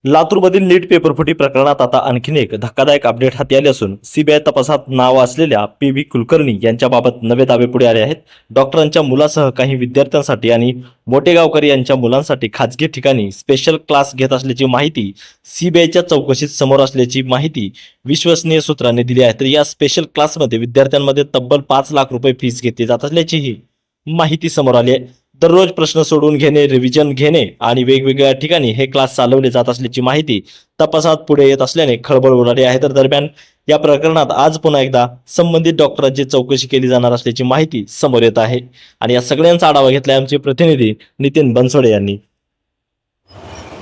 लातूरमधील नीट पेपरफुटी प्रकरणात आता आणखीन एक धक्कादायक अपडेट हाती आले असून सीबीआय तपासात नाव असलेल्या पी.व्ही. कुलकर्णी यांच्याबाबत नवे दावे पुढे आले आहेत. डॉक्टरांच्या मुलासह काही विद्यार्थ्यांसाठी आणि मोठेगावकर यांच्या मुलांसाठी खाजगी ठिकाणी स्पेशल क्लास घेत असल्याची माहिती सीबीआयच्या चौकशीत समोर असल्याची माहिती विश्वसनीय सूत्रांनी दिली आहे. तर या स्पेशल क्लासमध्ये विद्यार्थ्यांमध्ये तब्बल 5 लाख रुपये फीस घेतली जात असल्याचीही माहिती समोर आली आहे. दररोज प्रश्न सोडवून घेणे, रिव्हिजन घेणे आणि वेगवेगळ्या ठिकाणी हे क्लास चालवले जात असल्याची माहिती तपासात पुढे येत असल्याने खळबळ उडाली आहे. तर दरम्यान या प्रकरणात आज पुन्हा एकदा संबंधित डॉक्टरांची चौकशी केली जाणार असल्याची माहिती समोर येत आहे आणि या सगळ्यांचा आढावा घेतलाय आमचे प्रतिनिधी नितीन बनसोडे यांनी.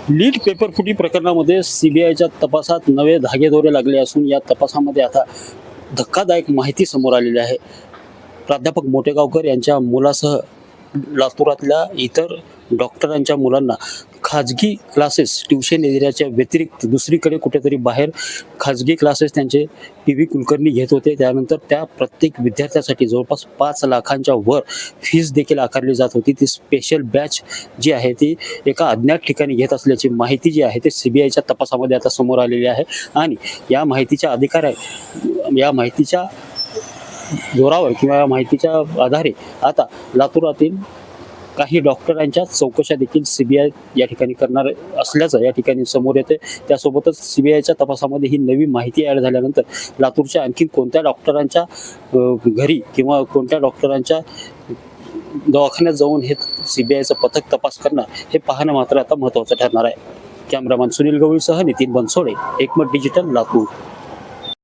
लीड पेपरफुटी प्रकरणामध्ये सीबीआयच्या तपासात नवे धागेदोरे लागले असून या तपासामध्ये आता धक्कादायक माहिती समोर आलेली आहे. प्राध्यापक मोठेगावकर यांच्या मुलासह लातूरातल्या इतर डॉक्टरांच्या मुलांना खाजगी क्लासेस ट्युशन एरियाच्या व्यतिरिक्त दुसरीकडे कुठेतरी बाहेर खाजगी क्लासेस त्यांचे पी.व्ही. कुलकर्णी घेत होते. त्यानंतर त्या प्रत्येक विद्यार्थ्यासाठी जवळपास 5 लाखांच्या वर फीस देखील आकारली जात होती. ती स्पेशल बॅच जी आहे ती एका अज्ञात ठिकाणी घेत असल्याची माहिती जी आहे ते सीबीआयच्या तपासामध्ये आता समोर आलेली आहे आणि या माहितीच्या या माहितीच्या जोरावर किंवा या माहितीच्या आधारे आता लातूरातील काही डॉक्टरांच्या चौकशा देखील सीबीआय या ठिकाणी करणार असल्याचं या ठिकाणी समोर येते. त्यासोबतच सीबीआयच्या तपासामध्ये ही नवी माहिती ॲड झाल्यानंतर लातूरच्या आणखी कोणत्या डॉक्टरांच्या घरी किंवा कोणत्या डॉक्टरांच्या दवाखान्यात जाऊन हे सीबीआयचं पथक तपास करणार हे पाहणं मात्र आता महत्त्वाचं ठरणार आहे. कॅमेरामॅन सुनील गवळीसह नितीन बनसोडे, एकमत डिजिटल, लातूर.